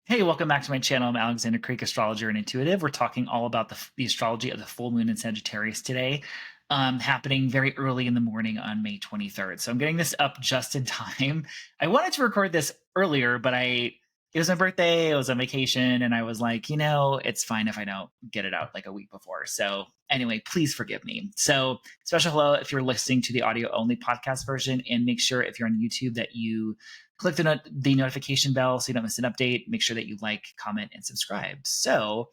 Hey, welcome back to my channel. I'm Alexander Creek, astrologer and intuitive. We're talking all about the astrology of the full moon in Sagittarius today, happening very early in the morning on May 23rd. So I'm getting this up just in time. I wanted to record this earlier, but it was my birthday, I was on vacation, and I was like, it's fine if I don't get it out like a week before. So anyway, please forgive me. So special hello if you're listening to the audio only podcast version, and make sure if you're on YouTube that you click the notification bell so you don't miss an update. Make sure that you like, comment, and subscribe. So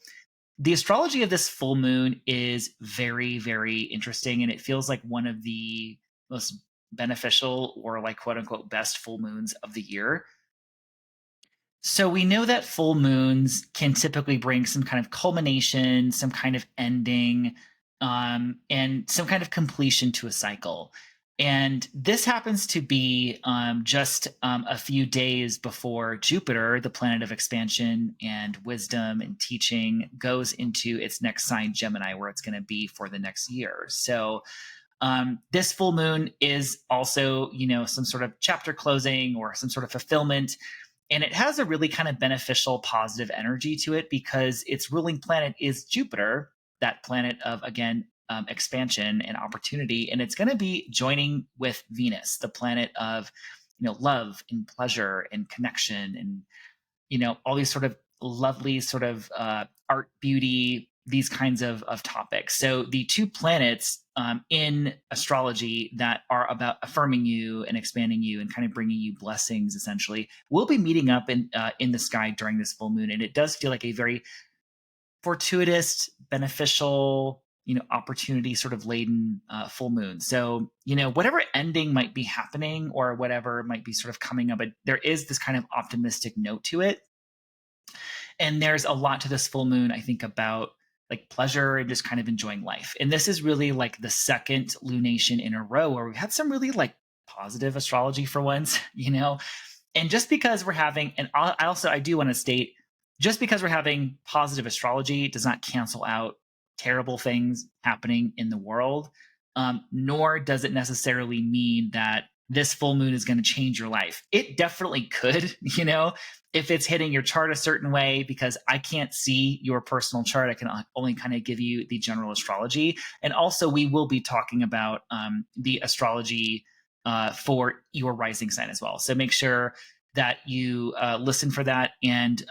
the astrology of this full moon is very, very interesting, and it feels like one of the most beneficial or like quote unquote best full moons of the year. So we know that full moons can typically bring some kind of culmination, some kind of ending, and some kind of completion to a cycle. And this happens to be just a few days before Jupiter, the planet of expansion and wisdom and teaching, goes into its next sign, Gemini, where it's going to be for the next year. So this full moon is also, some sort of chapter closing or some sort of fulfillment. And it has a really kind of beneficial, positive energy to it because its ruling planet is Jupiter, that planet of, again, expansion and opportunity. And it's going to be joining with Venus, the planet of, love and pleasure and connection and, all these sort of lovely sort of art, beauty, these kinds of topics. So the two planets in astrology that are about affirming you and expanding you and kind of bringing you blessings, essentially, will be meeting up in the sky during this full moon. And it does feel like a very fortuitous, beneficial, opportunity sort of laden full moon. So, whatever ending might be happening or whatever might be sort of coming up, there is this kind of optimistic note to it. And there's a lot to this full moon, I think, about like pleasure and just kind of enjoying life. And this is really like the second lunation in a row where we've had some really like positive astrology for once, And just because we're having, and I do want to state, just because we're having positive astrology does not cancel out terrible things happening in the world, nor does it necessarily mean that this full moon is going to change your life. It definitely could, if it's hitting your chart a certain way, because I can't see your personal chart. I can only kind of give you the general astrology. And also we will be talking about the astrology for your rising sign as well. So make sure that you listen for that. And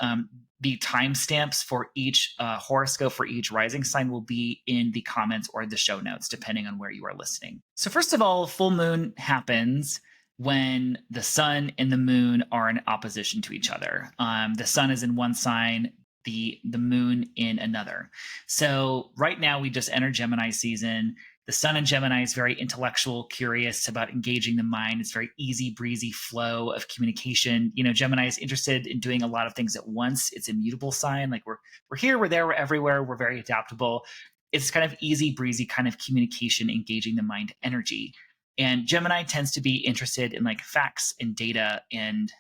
the timestamps for each horoscope for each rising sign will be in the comments or the show notes, depending on where you are listening. So first of all, full moon happens when the sun and the moon are in opposition to each other. The sun is in one sign, the moon in another. So right now we just entered Gemini season. The sun in Gemini is very intellectual, curious about engaging the mind. It's very easy breezy flow of communication. Gemini is interested in doing a lot of things at once. It's a mutable sign. Like we're here, we're there, we're everywhere. We're very adaptable. It's kind of easy breezy kind of communication, engaging the mind energy. And Gemini tends to be interested in like facts and data. And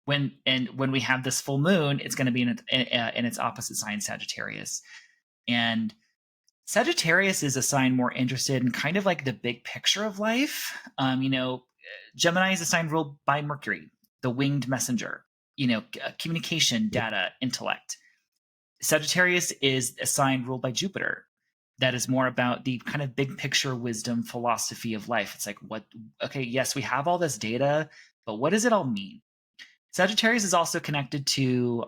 when we have this full moon, it's going to be in its opposite sign, Sagittarius. And Sagittarius is a sign more interested in kind of like the big picture of life. Gemini is a sign ruled by Mercury, the winged messenger, communication, data, intellect. Sagittarius is a sign ruled by Jupiter that is more about the kind of big picture wisdom philosophy of life. It's like, yes, we have all this data, but what does it all mean? Sagittarius is also connected to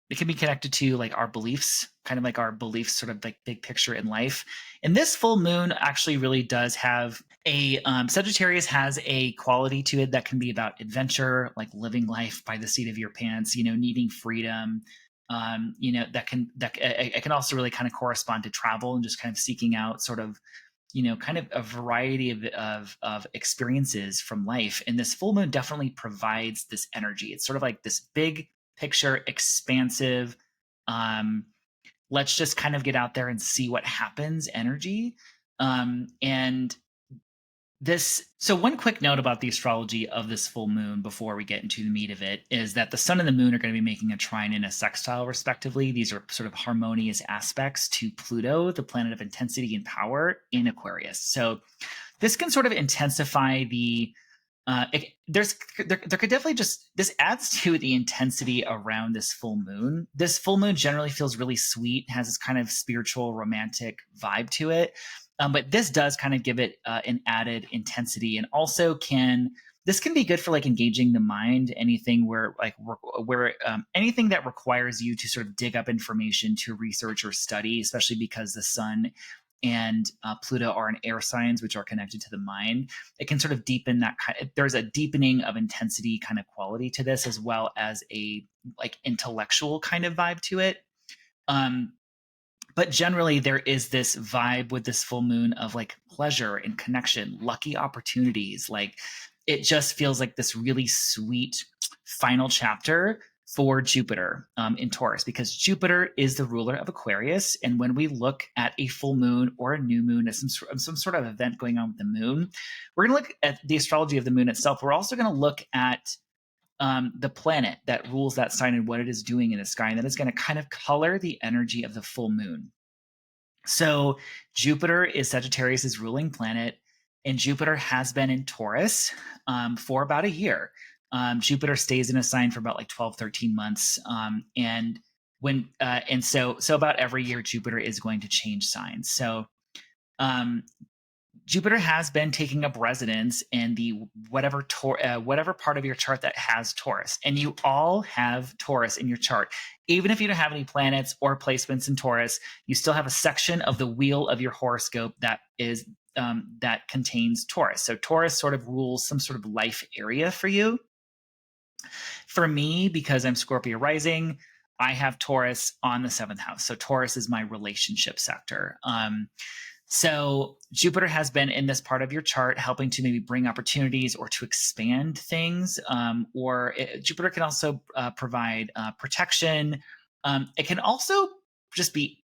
it can be connected to like our beliefs, kind of like our beliefs, sort of like big picture in life. And this full moon actually really does have a Sagittarius has a quality to it that can be about adventure, like living life by the seat of your pants, needing freedom. It can also really kind of correspond to travel and just kind of seeking out sort of, kind of a variety of experiences from life. And this full moon definitely provides this energy. It's sort of like this big picture, expansive, let's just kind of get out there and see what happens energy. So one quick note about the astrology of this full moon before we get into the meat of it is that the sun and the moon are going to be making a trine and a sextile respectively. These are sort of harmonious aspects to Pluto, the planet of intensity and power in Aquarius. So this can sort of intensify the There could definitely this adds to the intensity around this full moon. This full moon generally feels really sweet, has this kind of spiritual, romantic vibe to it. But this does kind of give it an added intensity, and also this can be good for like engaging the mind. Anything where anything that requires you to sort of dig up information to research or study, especially because the sun and Pluto are in air signs, which are connected to the mind. It can sort of deepen that there's a deepening of intensity kind of quality to this, as well as a like intellectual kind of vibe to it. But generally there is this vibe with this full moon of like pleasure and connection, lucky opportunities. Like it just feels like this really sweet final chapter for Jupiter in Taurus, because Jupiter is the ruler of Aquarius. And when we look at a full moon or a new moon as some sort of event going on with the moon, we're going to look at the astrology of the moon itself. We're also going to look at the planet that rules that sign and what it is doing in the sky. And that is going to kind of color the energy of the full moon. So Jupiter is Sagittarius' ruling planet, and Jupiter has been in Taurus for about a year. Jupiter stays in a sign for about like 12, 13 months. So about every year, Jupiter is going to change signs. So Jupiter has been taking up residence in the whatever part of your chart that has Taurus. And you all have Taurus in your chart. Even if you don't have any planets or placements in Taurus, you still have a section of the wheel of your horoscope that contains Taurus. So Taurus sort of rules some sort of life area for you. For me, because I'm Scorpio rising, I have Taurus on the 7th house. So Taurus is my relationship sector. So Jupiter has been in this part of your chart, helping to maybe bring opportunities or to expand things. Jupiter can also provide protection. It can also just be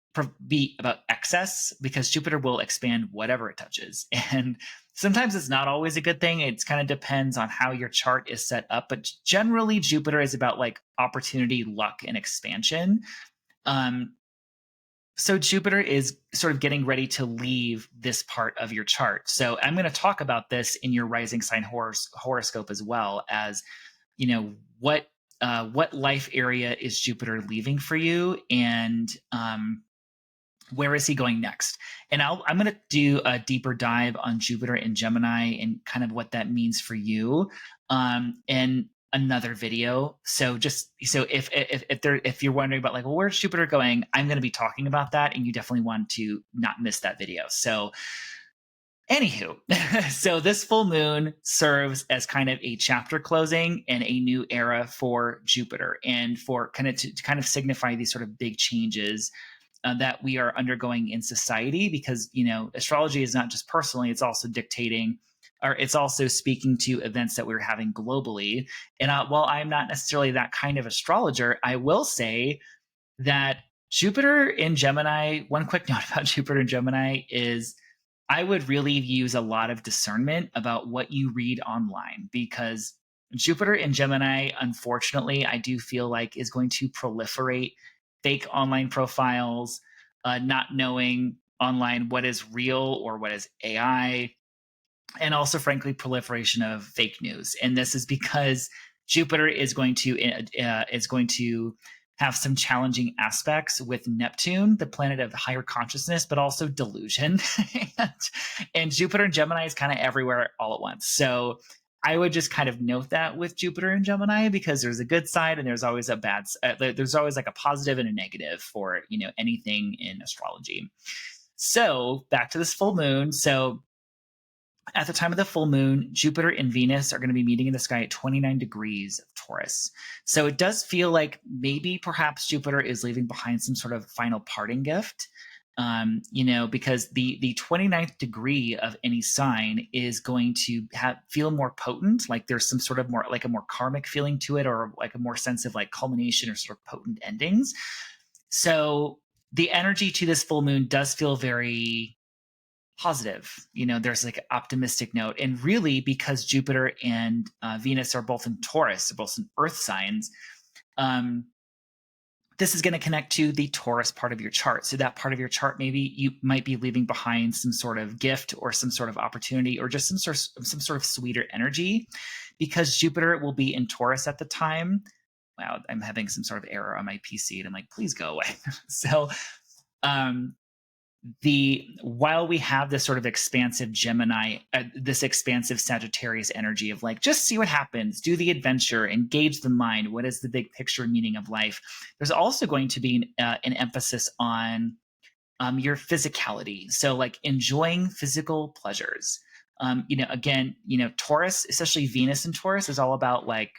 about excess, because Jupiter will expand whatever it touches. And sometimes it's not always a good thing. It kind of depends on how your chart is set up. But generally, Jupiter is about like opportunity, luck, and expansion. So Jupiter is sort of getting ready to leave this part of your chart. So I'm going to talk about this in your rising sign horoscope, as well as, what life area is Jupiter leaving for you, and where is he going next? And I'm going to do a deeper dive on Jupiter and Gemini and kind of what that means for you in another video. So if you're wondering about like, well, where's Jupiter going? I'm going to be talking about that, and you definitely want to not miss that video. So anywho, so this full moon serves as kind of a chapter closing and a new era for Jupiter, and for kind of to signify these sort of big changes that we are undergoing in society, because, astrology is not just personally, it's also dictating, or it's also speaking to events that we're having globally. And while I'm not necessarily that kind of astrologer, I will say that Jupiter in Gemini, one quick note about Jupiter in Gemini is I would really use a lot of discernment about what you read online, because Jupiter in Gemini, unfortunately, I do feel like is going to proliferate fake online profiles, not knowing online what is real or what is AI, and also, frankly, proliferation of fake news. And this is because Jupiter is going to have some challenging aspects with Neptune, the planet of higher consciousness, but also delusion. and Jupiter and Gemini is kind of everywhere all at once. So I would just kind of note that with Jupiter and Gemini, because there's a good side and there's always a bad. There's always like a positive and a negative for anything in astrology. So back to this full moon. So at the time of the full moon, Jupiter and Venus are going to be meeting in the sky at 29 degrees of Taurus. So it does feel like maybe perhaps Jupiter is leaving behind some sort of final parting gift, because the 29th degree of any sign is going to feel more potent, like there's some sort of more like a more karmic feeling to it, or like a more sense of like culmination or sort of potent endings. So the energy to this full moon does feel very positive. There's like an optimistic note. And really, because Jupiter and Venus are both in Taurus, they're both in earth signs, this is going to connect to the Taurus part of your chart. So that part of your chart, maybe you might be leaving behind some sort of gift or some sort of opportunity or just some sort of sweeter energy, because Jupiter will be in Taurus at the time. Wow, I'm having some sort of error on my PC, and I'm like, please go away. So um, while we have this sort of expansive Gemini, this expansive Sagittarius energy of like, just see what happens, do the adventure, engage the mind. What is the big picture meaning of life? There's also going to be an emphasis on your physicality. So like enjoying physical pleasures. Again, Taurus, especially Venus in Taurus, is all about like,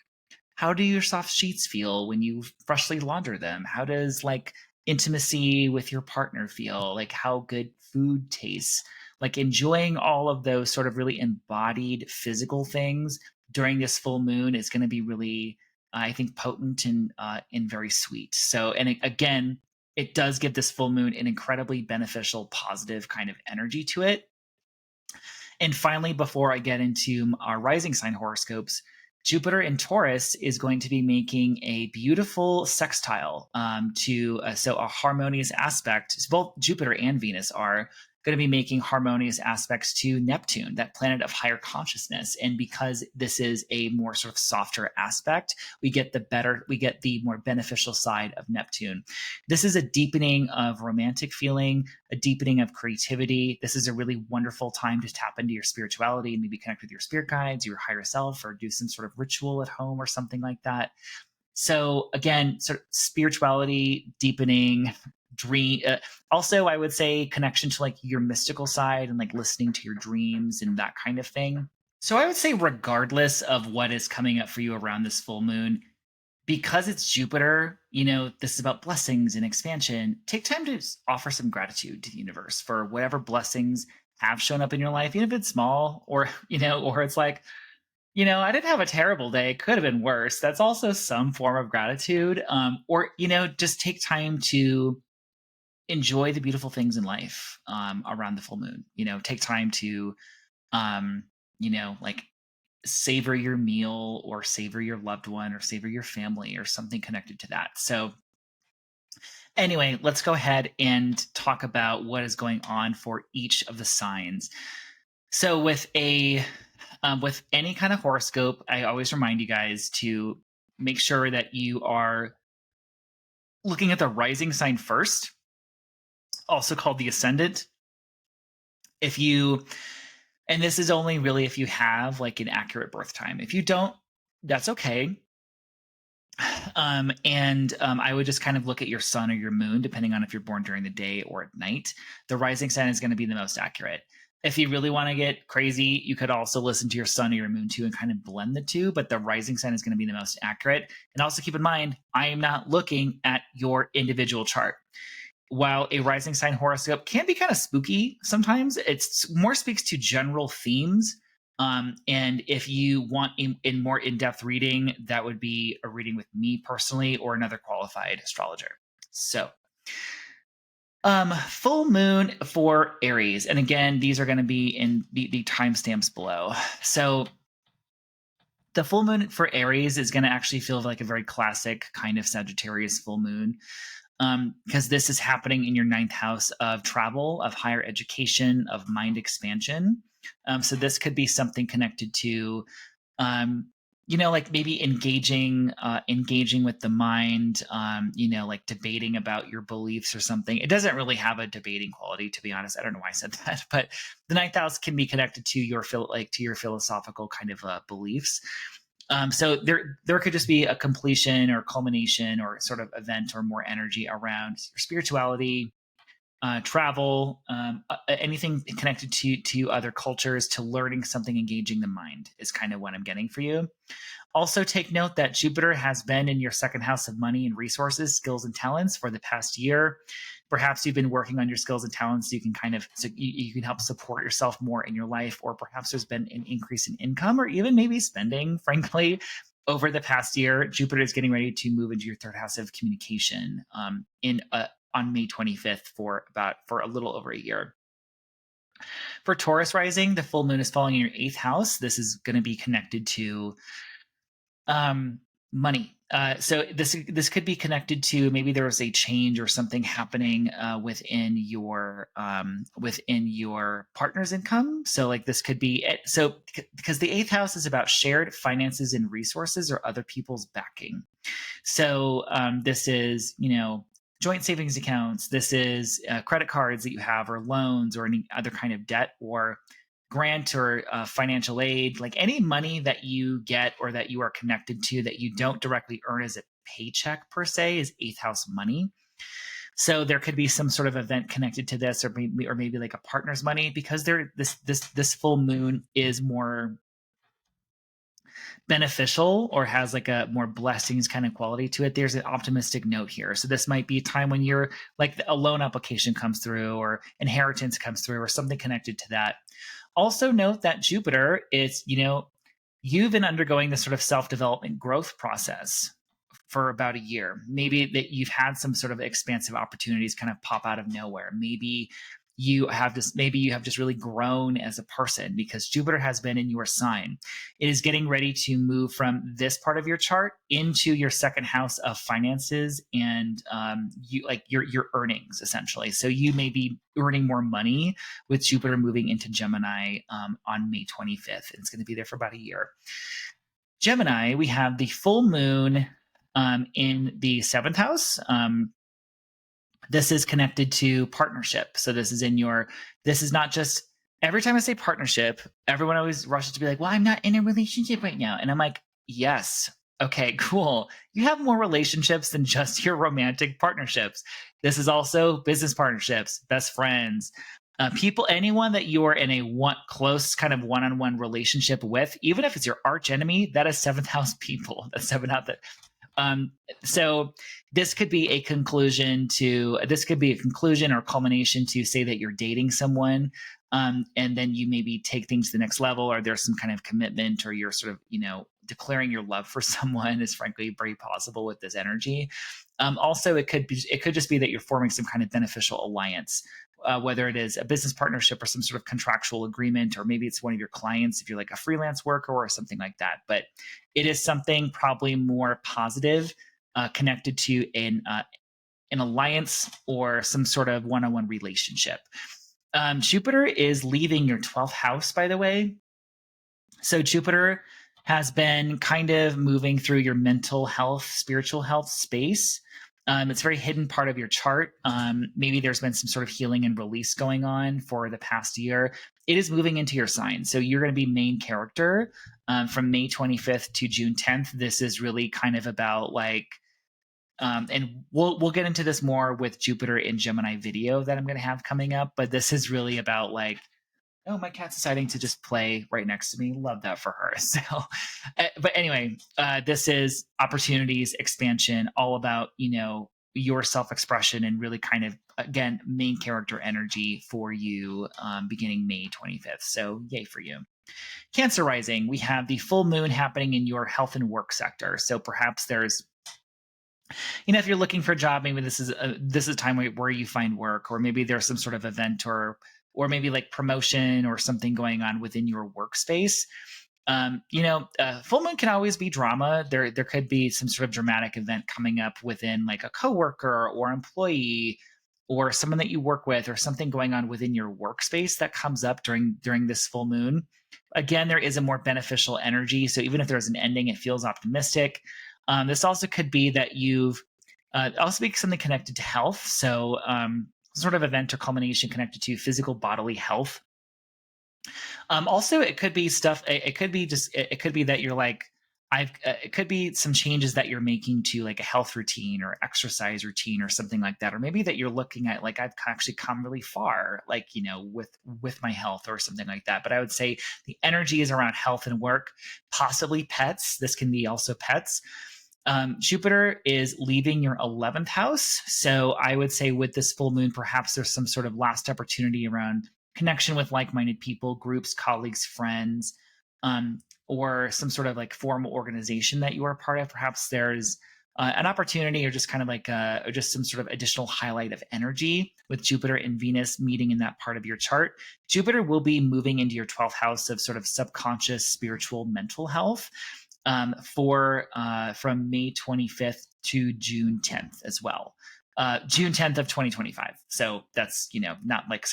how do your soft sheets feel when you freshly launder them? How does like intimacy with your partner feel? Like how good food tastes? Like enjoying all of those sort of really embodied physical things during this full moon is going to be really, I think, potent and very sweet. So, and again, it does give this full moon an incredibly beneficial, positive kind of energy to it. And finally, before I get into our rising sign horoscopes, Jupiter in Taurus is going to be making a beautiful sextile so a harmonious aspect. Both Jupiter and Venus are going to be making harmonious aspects to Neptune, that planet of higher consciousness. And because this is a more sort of softer aspect, we get the more beneficial side of Neptune. This is a deepening of romantic feeling, a deepening of creativity. This is a really wonderful time to tap into your spirituality and maybe connect with your spirit guides, your higher self, or do some sort of ritual at home or something like that. So again, sort of spirituality, deepening, dream. Also, I would say connection to like your mystical side and like listening to your dreams and that kind of thing. So I would say regardless of what is coming up for you around this full moon, because it's Jupiter, this is about blessings and expansion. Take time to offer some gratitude to the universe for whatever blessings have shown up in your life, even if it's small or, or it's like, I didn't have a terrible day. It could have been worse. That's also some form of gratitude. Or, just take time to enjoy the beautiful things in life around the full moon. Take time to, like savor your meal or savor your loved one or savor your family or something connected to that. So anyway, let's go ahead and talk about what is going on for each of the signs. So with any kind of horoscope, I always remind you guys to make sure that you are looking at the rising sign first, also called the ascendant. And this is only really if you have like an accurate birth time. If you don't, that's okay. I would just kind of look at your sun or your moon, depending on if you're born during the day or at night. The rising sign is going to be the most accurate. If you really want to get crazy, you could also listen to your sun or your moon too and kind of blend the two, but the rising sign is going to be the most accurate. And also keep in mind, I am not looking at your individual chart. While a rising sign horoscope can be kind of spooky sometimes, it's more speaks to general themes. And if you want in more in-depth reading, that would be a reading with me personally or another qualified astrologer. So full moon for Aries. And again, these are going to be in the timestamps below. So the full moon for Aries is going to actually feel like a very classic kind of Sagittarius full moon. Because this is happening in your 9th house of travel, of higher education, of mind expansion. So this could be something connected to, like maybe engaging with the mind, like debating about your beliefs or something. It doesn't really have a debating quality, to be honest. I don't know why I said that, but the 9th house can be connected to your philosophical kind of beliefs. So there could just be a completion or culmination or sort of event or more energy around your spirituality, travel, anything connected to other cultures, to learning something, engaging the mind is kind of what I'm getting for you. Also take note that Jupiter has been in your 2nd house of money and resources, skills and talents for the past year. Perhaps you've been working on your skills and talents so you can help support yourself more in your life, or perhaps there's been an increase in income or even maybe spending, frankly, over the past year. Jupiter is getting ready to move into your 3rd house of communication on May 25th for a little over a year. For Taurus rising, the full moon is falling in your 8th house. This is going to be connected to money, So this could be connected to maybe there was a change or something happening within your partner's income. So like this could be so because the eighth house is about shared finances and resources or other people's backing. So this is joint savings accounts. This is credit cards that you have or loans or any other kind of debt or grant or financial aid, like any money that you get or that you are connected to that you don't directly earn as a paycheck per se is eighth house money. So there could be some sort of event connected to this, or maybe like a partner's money, because this full moon is more beneficial or has like a more blessings kind of quality to it. There's an optimistic note here. So this might be a time when you're like a loan application comes through or inheritance comes through or something connected to that. Also note that Jupiter is, you've been undergoing this sort of self-development growth process for about a year. Maybe that you've had some sort of expansive opportunities kind of pop out of nowhere. Maybe you have just really grown as a person because Jupiter has been in your sign. It is getting ready to move from this part of your chart into your second house of finances and your earnings essentially. So you may be earning more money with Jupiter moving into Gemini on May 25th. It's going to be there for about a year. Gemini, we have the full moon in the seventh house. This is connected to partnership. So this is not just, every time I say partnership, everyone always rushes to be like, well, I'm not in a relationship right now. And I'm like, yes. Okay, cool. You have more relationships than just your romantic partnerships. This is also business partnerships, best friends, anyone that you are in a close kind of one-on-one relationship with, even if it's your arch enemy, that is seventh house people. That's seventh house. So this could be a conclusion or culmination to say that you're dating someone, and then you maybe take things to the next level, or there's some kind of commitment, or you're sort of, declaring your love for someone is frankly very possible with this energy. Also, it could just be that you're forming some kind of beneficial alliance. Whether it is a business partnership or some sort of contractual agreement, or maybe it's one of your clients if you're like a freelance worker or something like that. But it is something probably more positive connected to an alliance or some sort of one-on-one relationship. Jupiter is leaving your 12th house, by the way. So Jupiter has been kind of moving through your mental health, spiritual health space. It's a very hidden part of your chart. Maybe there's been some sort of healing and release going on for the past year. It is moving into your sign. So you're going to be main character from May 25th to June 10th. This is really kind of about like, and we'll get into this more with Jupiter in Gemini video that I'm going to have coming up. But this is really about like, oh, my cat's deciding to just play right next to me. Love that for her. So, but anyway, this is opportunities, expansion, all about, your self-expression and really kind of, again, main character energy for you beginning May 25th. So yay for you. Cancer rising, we have the full moon happening in your health and work sector. So perhaps there's, if you're looking for a job, maybe this is a time where you find work, or maybe there's some sort of event or maybe like promotion or something going on within your workspace. Full moon can always be drama. There could be some sort of dramatic event coming up within like a coworker or employee or someone that you work with, or something going on within your workspace that comes up during this full moon. Again, there is a more beneficial energy. So even if there's an ending, it feels optimistic. This also could be that you've also be something connected to health. So sort of event or culmination connected to physical bodily health. Also, it could be stuff. It could be that you're like, it could be some changes that you're making to like a health routine or exercise routine or something like that. Or maybe that you're looking at like, I've actually come really far, like, with my health or something like that. But I would say the energy is around health and work, possibly pets. This can be also pets. Jupiter is leaving your 11th house. So I would say with this full moon, perhaps there's some sort of last opportunity around connection with like-minded people, groups, colleagues, friends, or some sort of like formal organization that you are a part of. Perhaps there's an opportunity or just kind of like or just some sort of additional highlight of energy with Jupiter and Venus meeting in that part of your chart. Jupiter will be moving into your 12th house of sort of subconscious, spiritual, mental health. for from May 25th to June 10th as well. June 10th of 2025. So that's, not like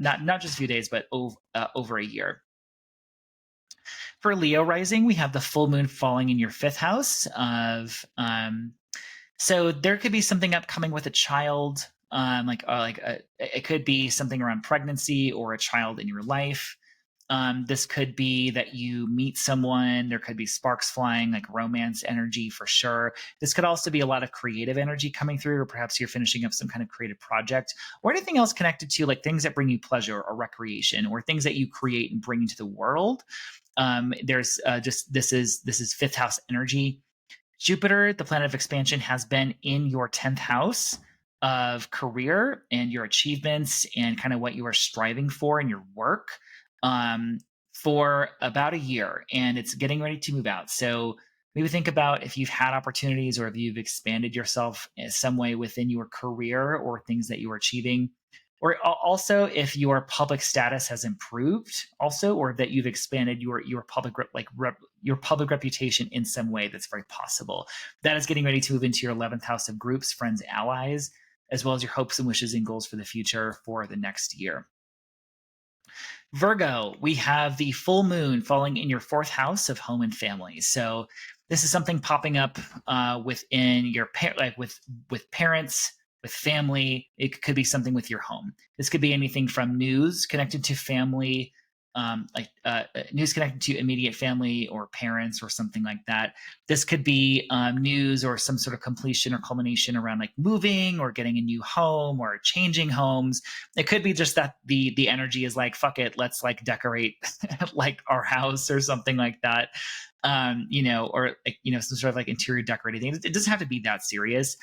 not just a few days, but over a year. For Leo rising, we have the full moon falling in your fifth house of, so there could be something upcoming with a child, it could be something around pregnancy or a child in your life. This could be that you meet someone. There could be sparks flying, like romance energy for sure. This could also be a lot of creative energy coming through, or perhaps you're finishing up some kind of creative project or anything else connected to like things that bring you pleasure or recreation or things that you create and bring into the world. There's this is fifth house energy. Jupiter, the planet of expansion, has been in your 10th house of career and your achievements and kind of what you are striving for in your work for about a year, and it's getting ready to move out. So maybe think about if you've had opportunities or if you've expanded yourself in some way within your career or things that you are achieving, or also if your public status has improved also, or that you've expanded your public your public reputation in some way. That's very possible. That is getting ready to move into your 11th house of groups, friends, allies, as well as your hopes and wishes and goals for the future for the next year. Virgo, we have the full moon falling in your fourth house of home and family. So this is something popping up within your with parents, with family. It could be something with your home. This could be anything from news connected to family, news connected to immediate family or parents or something like that. This could be news or some sort of completion or culmination around like moving or getting a new home or changing homes. It could be just that the energy is like, fuck it, let's like decorate like our house or something like that. Or some sort of like interior decorating thing. It doesn't have to be that serious.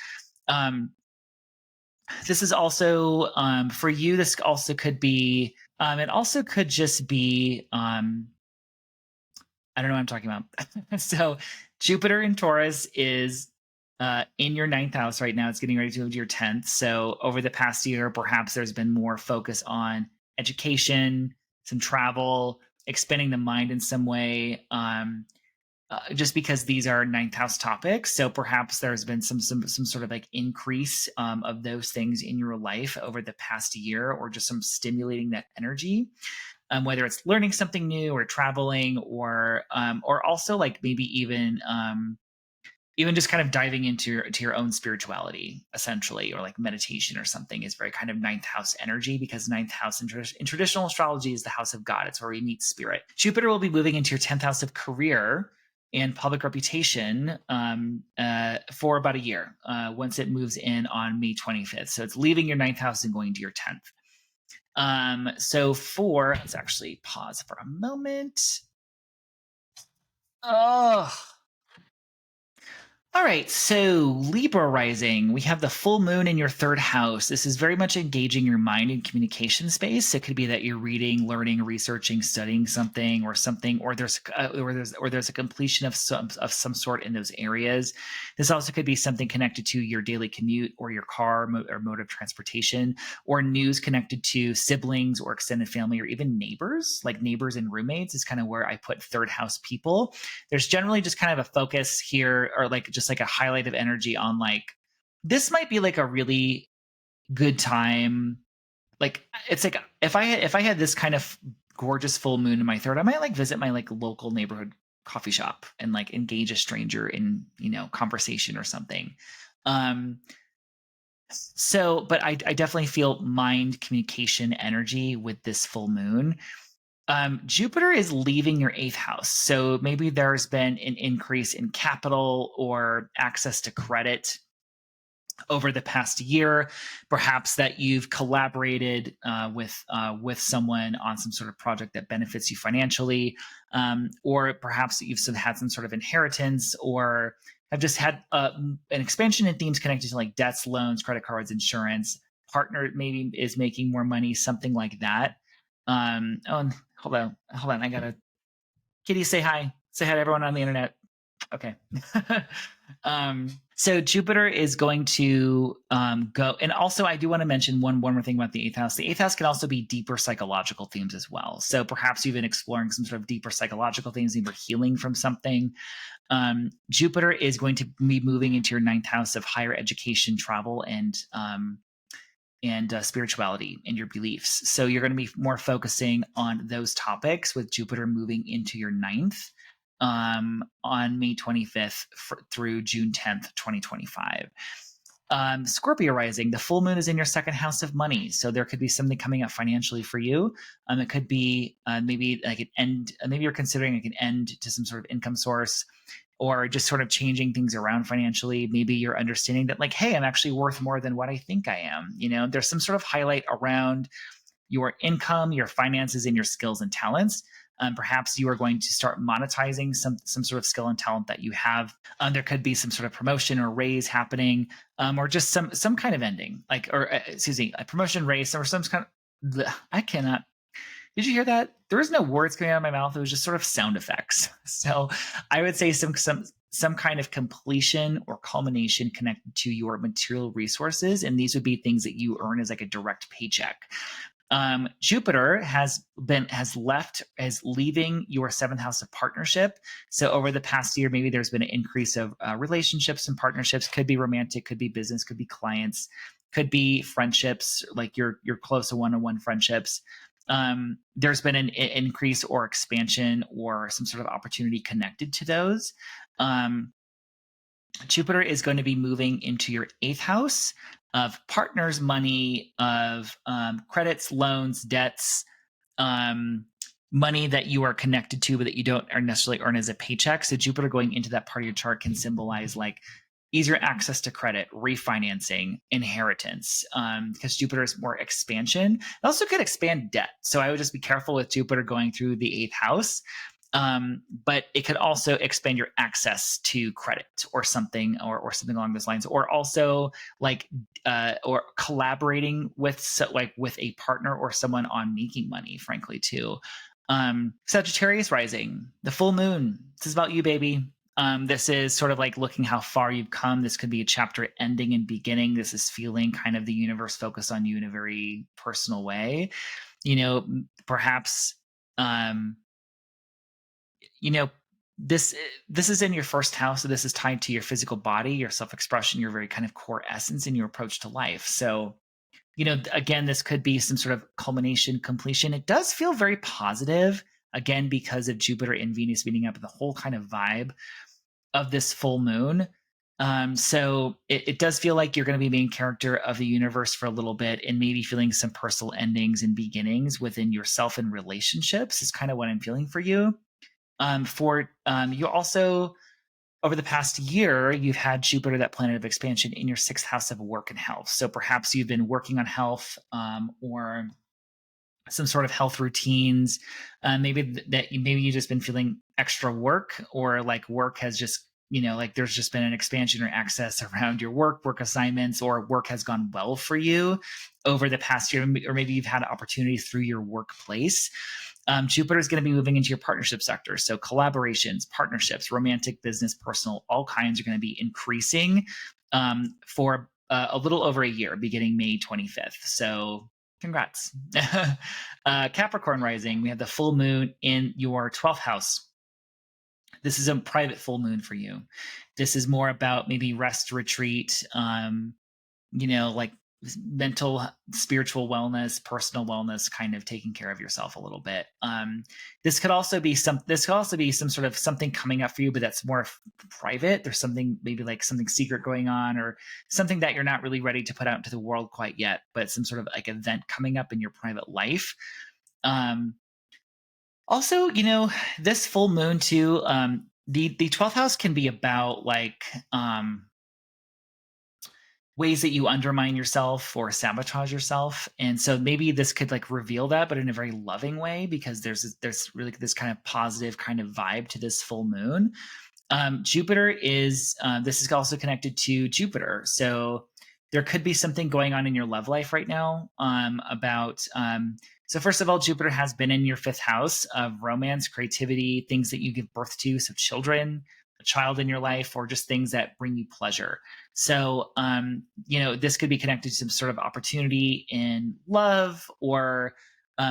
This is also for you. This also could be. It also could just be. I don't know what I'm talking about. So Jupiter in Taurus is in your 9th house right now. It's getting ready to move to your 10th. So over the past year, perhaps there's been more focus on education, some travel, expanding the mind in some way. Just because these are 9th house topics. So perhaps there's been some sort of like increase of those things in your life over the past year, or just some stimulating that energy, whether it's learning something new or traveling, or also like maybe even just kind of diving into your own spirituality, essentially, or like meditation or something is very kind of 9th house energy, because 9th house in traditional astrology is the house of God. It's where we meet spirit. Jupiter will be moving into your 10th house of career and public reputation for about a year once it moves in on May 25th. So it's leaving your 9th house and going to your 10th. Let's actually pause for a moment. All right, so Libra rising, we have the full moon in your 3rd house. This is very much engaging your mind in communication space. It could be that you're reading, learning, researching, studying something, or there's a completion of some sort in those areas. This also could be something connected to your daily commute or your car or mode of transportation, or news connected to siblings or extended family, or even neighbors, like neighbors and roommates is kind of where I put 3rd house people. There's generally just kind of a focus here, or like just like a highlight of energy on like, this might be like a really good time. Like it's like if I had this kind of gorgeous full moon in my 3rd, I might like visit my like local neighborhood coffee shop and like engage a stranger in conversation or something. But I definitely feel mind communication energy with this full moon. Jupiter is leaving your 8th house. So maybe there's been an increase in capital or access to credit over the past year. Perhaps that you've collaborated with someone on some sort of project that benefits you financially, or perhaps that you've had some sort of inheritance, or have just had an expansion in themes connected to like debts, loans, credit cards, insurance. Partner maybe is making more money, something like that. Hold on. I gotta. Kitty, say hi. Say hi to everyone on the internet. Okay. So Jupiter is going to go, and also I do want to mention one more thing about the eighth house. The eighth house can also be deeper psychological themes as well. So perhaps you've been exploring some sort of deeper psychological themes, maybe healing from something. Jupiter is going to be moving into your ninth house of higher education, travel, and spirituality and your beliefs. So you're going to be more focusing on those topics with Jupiter moving into your ninth on May 25th through June 10th, 2025. Scorpio rising, the full moon is in your second house of money. So there could be something coming up financially for you. It could be maybe like an end, maybe you're considering like an end to some sort of income source, or just sort of changing things around financially. Maybe you're understanding that like, hey, I'm actually worth more than what I think I am. There's some sort of highlight around your income, your finances, and your skills and talents. Perhaps you are going to start monetizing some sort of skill and talent that you have. There could be some sort of promotion or raise happening, or just some kind of ending, a promotion, raise, or some kind of. I cannot. Did you hear that? There was no words coming out of my mouth. It was just sort of sound effects. So I would say some kind of completion or culmination connected to your material resources, and these would be things that you earn as like a direct paycheck. Jupiter is leaving your seventh house of partnership. So over the past year, maybe there's been an increase of relationships and partnerships. Could be romantic, could be business, could be clients, could be friendships, like your close one-on-one friendships. There's been an increase or expansion or some sort of opportunity connected to those. Jupiter is going to be moving into your eighth house of partners, money, of credits, loans, debts, money that you are connected to, but that you don't necessarily earn as a paycheck. So Jupiter going into that part of your chart can symbolize like easier access to credit, refinancing, inheritance, because Jupiter is more expansion. It also could expand debt. So I would just be careful with Jupiter going through the eighth house. But it could also expand your access to credit or something along those lines, or also or collaborating with a partner or someone on making money, frankly, too. Sagittarius rising, the full moon. This is about you, baby. This is sort of like looking how far you've come. This could be a chapter ending and beginning. This is feeling kind of the universe focused on you in a very personal way. Perhaps, this is in your first house. So this is tied to your physical body, your self-expression, your very kind of core essence, and your approach to life. So, again, this could be some sort of culmination, completion. It does feel very positive, again, because of Jupiter and Venus meeting up, the whole kind of vibe of this full moon. So it does feel like you're going to be main character of the universe for a little bit, and maybe feeling some personal endings and beginnings within yourself and relationships is kind of what I'm feeling for you. You also, over the past year, you've had Jupiter, that planet of expansion, in your sixth house of work and health. So perhaps you've been working on health, or some sort of health routines. Maybe you've just been feeling extra work, or like work has just, there's just been an expansion or access around your work assignments, or work has gone well for you over the past year, or maybe you've had opportunities through your workplace. Jupiter is going to be moving into your partnership sector. So collaborations, partnerships, romantic, business, personal, all kinds are going to be increasing for a little over a year, beginning May 25th. So congrats. Capricorn rising, we have the full moon in your 12th house. This is a private full moon for you. This is more about maybe rest, retreat, like mental, spiritual wellness, personal wellness, kind of taking care of yourself a little bit. This could also be some sort of something coming up for you, but that's more private. There's something, maybe like something secret going on, or something that you're not really ready to put out into the world quite yet, but some sort of like event coming up in your private life. Also, this full moon too, the 12th house can be about like, ways that you undermine yourself or sabotage yourself. And so maybe this could like reveal that, but in a very loving way, because there's really this kind of positive kind of vibe to this full moon. Jupiter is, this is also connected to Jupiter. So there could be something going on in your love life right now, so first of all, Jupiter has been in your fifth house of romance, creativity, things that you give birth to. So children, a child in your life, or just things that bring you pleasure. So, this could be connected to some sort of opportunity in love, or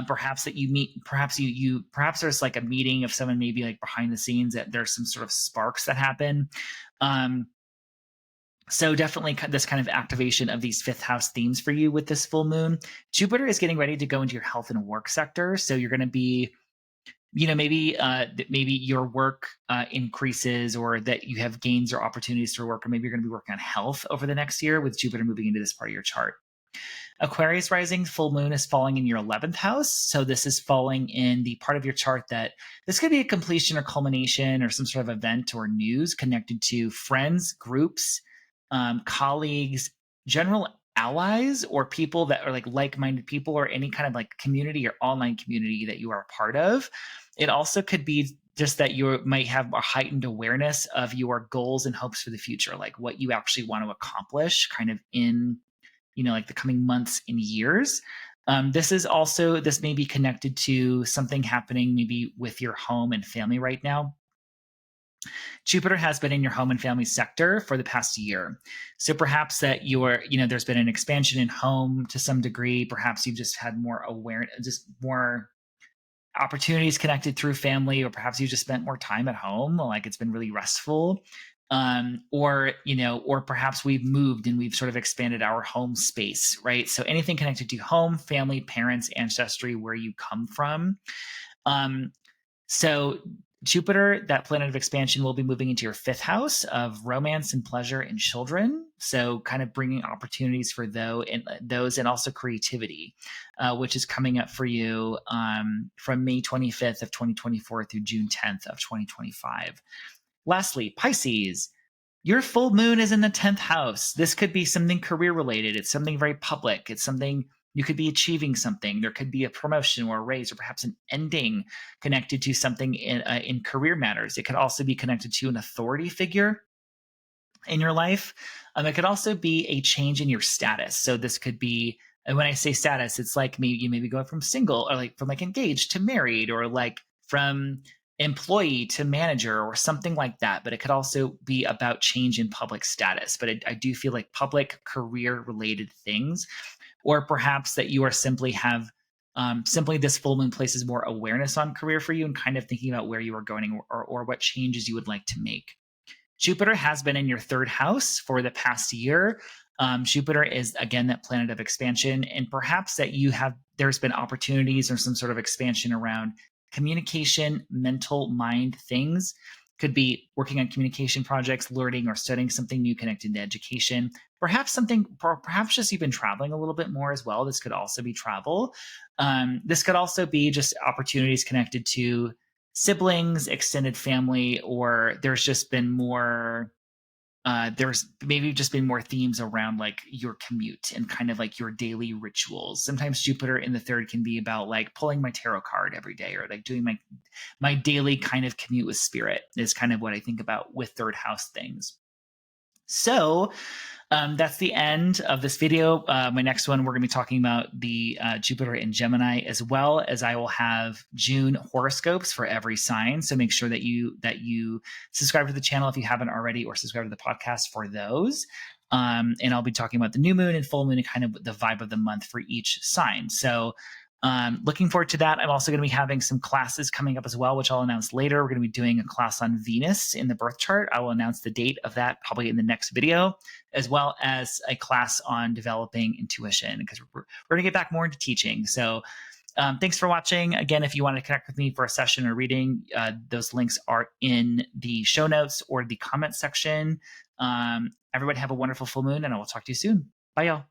perhaps that you meet, perhaps there's like a meeting of someone, maybe like behind the scenes, that there's some sort of sparks that happen. So definitely this kind of activation of these fifth house themes for you with this full moon. Jupiter is getting ready to go into your health and work sector. So you're going to be, maybe your work increases, or that you have gains or opportunities for work, or maybe you're going to be working on health over the next year with Jupiter moving into this part of your chart. Aquarius rising full moon is falling in your 11th house. So this is falling in the part of your chart that this could be a completion or culmination or some sort of event or news connected to friends, groups, colleagues, general allies, or people that are like-minded people, or any kind of like community or online community that you are a part of. It also could be just that you might have a heightened awareness of your goals and hopes for the future, like what you actually want to accomplish kind of in, like the coming months and years. This may be connected to something happening maybe with your home and family right now. Jupiter has been in your home and family sector for the past year. So perhaps that there's been an expansion in home to some degree. Perhaps you've just had more awareness, just more opportunities connected through family, or perhaps you just spent more time at home, like it's been really restful. Or perhaps we've moved and we've sort of expanded our home space, right? So anything connected to home, family, parents, ancestry, where you come from. So Jupiter, that planet of expansion, will be moving into your fifth house of romance and pleasure and children. So kind of bringing opportunities for those and also creativity, which is coming up for you from May 25th of 2024 through June 10th of 2025. Lastly, Pisces, your full moon is in the 10th house. This could be something career related. It's something very public. It's something you could be achieving something. There could be a promotion or a raise, or perhaps an ending connected to something in career matters. It could also be connected to an authority figure in your life. It could also be a change in your status. So this could be, and when I say status, it's like you maybe go from single, or like from like engaged to married, or like from employee to manager, or something like that. But it could also be about change in public status. But I do feel like public career related things, or perhaps that you are simply this full moon places more awareness on career for you, and kind of thinking about where you are going, or what changes you would like to make. Jupiter has been in your third house for the past year. Jupiter is, again, that planet of expansion, and perhaps that there's been opportunities or some sort of expansion around communication, mental mind things. Could be working on communication projects, learning or studying something new connected to education, perhaps just even traveling a little bit more as well. This could also be travel. This could also be just opportunities connected to siblings, extended family, or there's maybe just been more themes around like your commute and kind of like your daily rituals. Sometimes Jupiter in the third can be about like pulling my tarot card every day, or like doing my daily kind of commute with spirit, is kind of what I think about with third house things. So that's the end of this video. My next one, we're going to be talking about the Jupiter in Gemini, as well as I will have June horoscopes for every sign. So make sure that you subscribe to the channel if you haven't already, or subscribe to the podcast for those. And I'll be talking about the new moon and full moon and kind of the vibe of the month for each sign. So looking forward to that. I'm also going to be having some classes coming up as well, which I'll announce later. We're going to be doing a class on Venus in the birth chart. I will announce the date of that probably in the next video, as well as a class on developing intuition, because we're going to get back more into teaching. So thanks for watching. Again, if you want to connect with me for a session or reading, those links are in the show notes or the comment section. Everybody have a wonderful full moon, and I will talk to you soon. Bye, y'all.